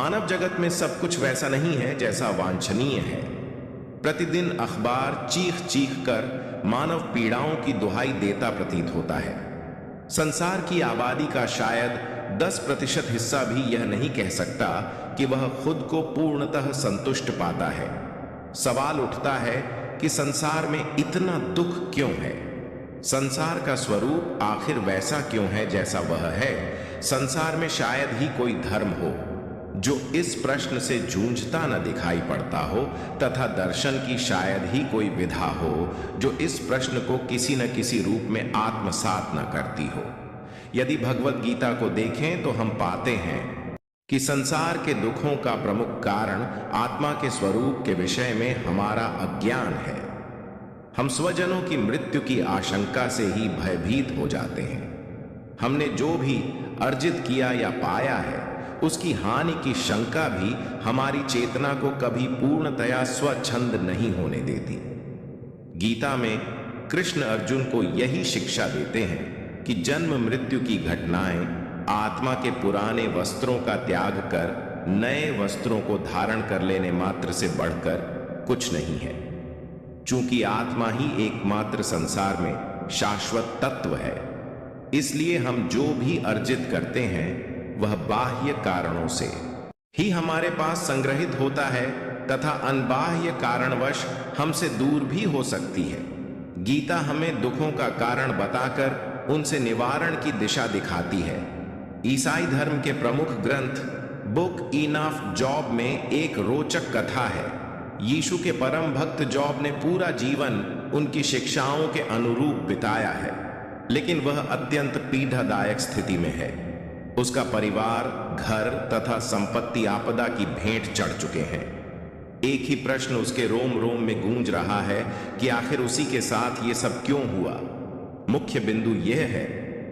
मानव जगत में सब कुछ वैसा नहीं है जैसा वांछनीय है। प्रतिदिन अखबार चीख चीख कर मानव पीड़ाओं की दुहाई देता प्रतीत होता है। संसार की आबादी का शायद 10% हिस्सा भी यह नहीं कह सकता कि वह खुद को पूर्णतः संतुष्ट पाता है। सवाल उठता है कि संसार में इतना दुख क्यों है? संसार का स्वरूप आखिर वैसा क्यों है जैसा वह है? संसार में शायद ही कोई धर्म हो जो इस प्रश्न से जूझता न दिखाई पड़ता हो, तथा दर्शन की शायद ही कोई विधा हो जो इस प्रश्न को किसी न किसी रूप में आत्मसात न करती हो। यदि भगवत गीता को देखें तो हम पाते हैं कि संसार के दुखों का प्रमुख कारण आत्मा के स्वरूप के विषय में हमारा अज्ञान है। हम स्वजनों की मृत्यु की आशंका से ही भयभीत हो जाते हैं। हमने जो भी अर्जित किया या पाया है उसकी हानि की शंका भी हमारी चेतना को कभी पूर्णतया स्वच्छंद नहीं होने देती। गीता में कृष्ण अर्जुन को यही शिक्षा देते हैं कि जन्म मृत्यु की घटनाएं आत्मा के पुराने वस्त्रों का त्याग कर नए वस्त्रों को धारण कर लेने मात्र से बढ़कर कुछ नहीं है। चूंकि आत्मा ही एकमात्र संसार में शाश्वत तत्व है, इसलिए हम जो भी अर्जित करते हैं वह बाह्य कारणों से ही हमारे पास संग्रहित होता है तथा अनबाह्य कारणवश हमसे दूर भी हो सकती है। गीता हमें दुखों का कारण बताकर उनसे निवारण की दिशा दिखाती है। ईसाई धर्म के प्रमुख ग्रंथ बुक ऑफ जॉब में एक रोचक कथा है। यीशु के परम भक्त जॉब ने पूरा जीवन उनकी शिक्षाओं के अनुरूप बिताया है, लेकिन वह अत्यंत पीड़ादायक स्थिति में है। उसका परिवार, घर तथा संपत्ति आपदा की भेंट चढ़ चुके हैं। एक ही प्रश्न उसके रोम रोम में गूंज रहा है कि आखिर उसी के साथ ये सब क्यों हुआ। मुख्य बिंदु यह है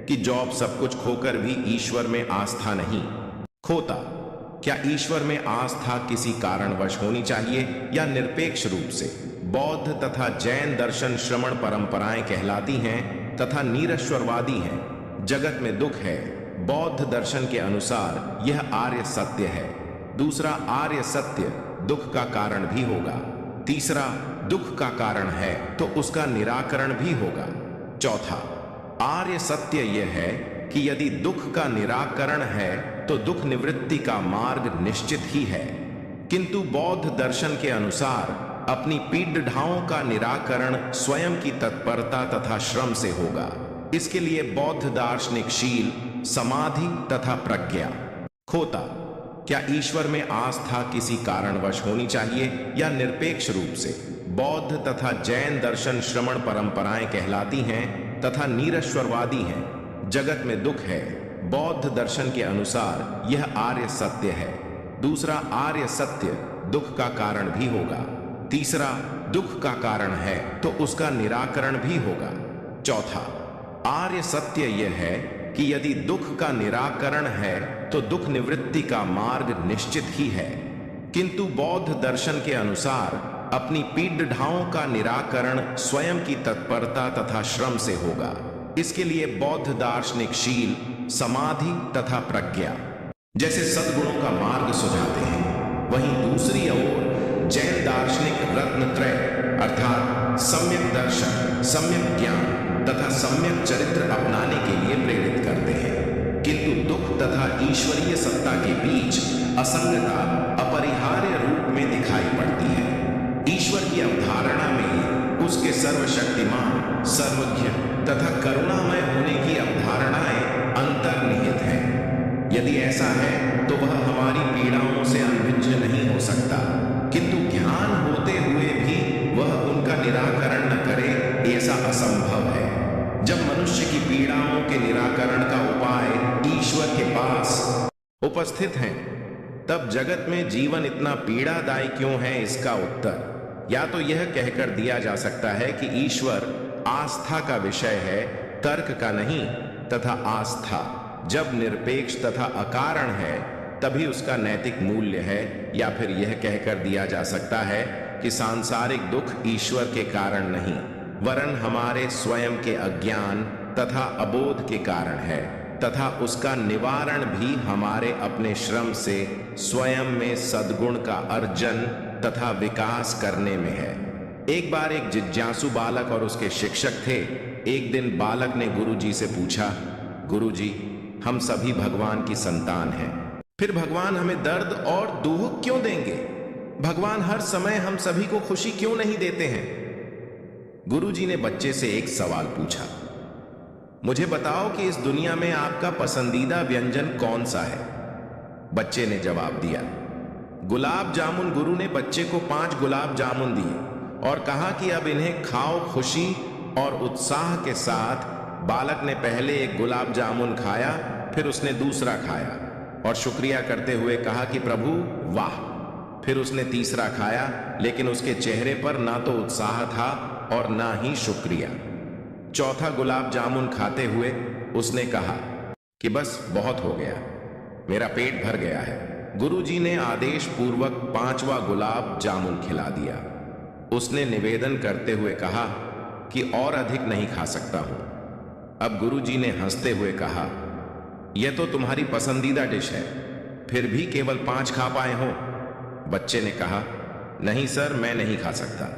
कि जॉब सब कुछ खोकर भी ईश्वर में आस्था नहीं खोता। क्या ईश्वर में आस्था किसी कारणवश होनी चाहिए या निरपेक्ष रूप से? बौद्ध तथा जैन दर्शन श्रमण परंपराएं कहलाती हैं तथा निरश्वरवादी हैं। जगत में दुख है। बौद्ध दर्शन के अनुसार यह आर्य सत्य है। दूसरा, आर्य सत्य दुख का कारण भी होगा। तीसरा, दुख का कारण है तो उसका निराकरण भी होगा। चौथा, आर्य सत्य यह है कि यदि दुख का निराकरण है तो दुख निवृत्ति का मार्ग निश्चित ही है। किंतु बौद्ध दर्शन के अनुसार अपनी पीड़ाओं का निराकरण स्वयं की तत्परता तथा श्रम से होगा। इसके लिए बौद्ध दार्शनिक शील, समाधि तथा प्रज्ञा खोता। क्या ईश्वर में आस्था किसी कारणवश होनी चाहिए या निरपेक्ष रूप से? बौद्ध तथा जैन दर्शन श्रमण परंपराएं कहलाती हैं तथा निरश्वरवादी हैं। जगत में दुख है। बौद्ध दर्शन के अनुसार यह आर्य सत्य है। दूसरा, आर्य सत्य दुख का कारण भी होगा। तीसरा, दुख का कारण है तो उसका निराकरण भी होगा। चौथा, आर्य सत्य यह है कि यदि दुख का निराकरण है तो दुख निवृत्ति का मार्ग निश्चित ही है। किंतु बौद्ध दर्शन के अनुसार अपनी पीड़ाओं का निराकरण स्वयं की तत्परता तथा श्रम से होगा। इसके लिए बौद्ध दार्शनिक शील, समाधि तथा प्रज्ञा जैसे सद्गुणों का मार्ग सुझाते हैं। वहीं दूसरी ओर जैन दार्शनिक रत्नत्रय अर्थात सम्यक दर्शन, सम्यक ज्ञान तथा सम्यक चरित्र अपनाने के लिए प्रेरित करते हैं। किंतु दुख तथा ईश्वरीय सत्ता के बीच असंगता अपरिहार्य रूप में दिखाई पड़ती है। ईश्वर की अवधारणा में ही उसके सर्वशक्तिमान, सर्वज्ञ तथा करुणामय होने की अवधारणाएं अंतर्निहित हैं। यदि ऐसा है तो वह हमारी पीड़ाओं से अनभिज्ञ नहीं हो सकता, किंतु ज्ञान होते हुए भी वह उनका निराकरण न करे, ऐसा असंभव है। जब मनुष्य की पीड़ाओं के निराकरण का उपाय ईश्वर के पास उपस्थित है, तब जगत में जीवन इतना पीड़ादायी क्यों है? इसका उत्तर या तो यह कहकर दिया जा सकता है कि ईश्वर आस्था का विषय है, तर्क का नहीं, तथा आस्था जब निरपेक्ष तथा अकारण है तभी उसका नैतिक मूल्य है। या फिर यह कहकर दिया जा सकता है कि सांसारिक दुख ईश्वर के कारण नहीं, वरन हमारे स्वयं के अज्ञान तथा अबोध के कारण है। तथा उसका निवारण भी हमारे अपने श्रम से स्वयं में सद्गुण का अर्जन तथा विकास करने में है। एक बार एक जिज्ञासु बालक और उसके शिक्षक थे। एक दिन बालक ने गुरुजी से पूछा, गुरुजी, हम सभी भगवान की संतान हैं, फिर भगवान हमें दर्द और दुख क्यों देंगे? भगवान हर समय हम सभी को खुशी क्यों नहीं देते हैं? गुरुजी ने बच्चे से एक सवाल पूछा, मुझे बताओ कि इस दुनिया में आपका पसंदीदा व्यंजन कौन सा है? बच्चे ने जवाब दिया, गुलाब जामुन। गुरु ने बच्चे को 5 गुलाब जामुन दिए और कहा कि अब इन्हें खाओ। खुशी और उत्साह के साथ बालक ने पहले एक गुलाब जामुन खाया, फिर उसने दूसरा खाया और शुक्रिया करते हुए कहा कि प्रभु वाह। फिर उसने तीसरा खाया, लेकिन उसके चेहरे पर ना तो उत्साह था और ना ही शुक्रिया। चौथा गुलाब जामुन खाते हुए उसने कहा कि बस बहुत हो गया, मेरा पेट भर गया है। गुरुजी ने आदेश पूर्वक 5वां गुलाब जामुन खिला दिया। उसने निवेदन करते हुए कहा कि और अधिक नहीं खा सकता हूं। अब गुरुजी ने हंसते हुए कहा, यह तो तुम्हारी पसंदीदा डिश है, फिर भी केवल 5 खा पाए हो। बच्चे ने कहा, नहीं सर, मैं नहीं खा सकता।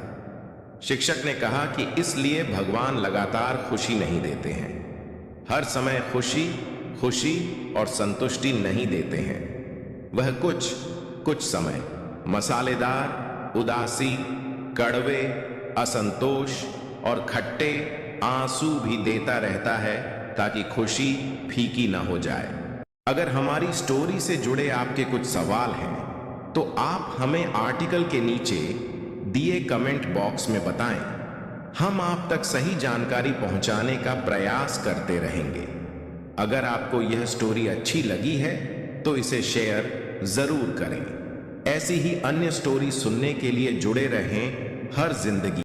शिक्षक ने कहा कि इसलिए भगवान लगातार खुशी नहीं देते हैं, हर समय खुशी खुशी और संतुष्टि नहीं देते हैं। वह कुछ समय मसालेदार, उदासी, कड़वे, असंतोष और खट्टे आंसू भी देता रहता है ताकि खुशी फीकी ना हो जाए। अगर हमारी स्टोरी से जुड़े आपके कुछ सवाल हैं तो आप हमें आर्टिकल के नीचे दिए कमेंट बॉक्स में बताएं। हम आप तक सही जानकारी पहुंचाने का प्रयास करते रहेंगे। अगर आपको यह स्टोरी अच्छी लगी है तो इसे शेयर जरूर करें। ऐसी ही अन्य स्टोरी सुनने के लिए जुड़े रहें हर जिंदगी।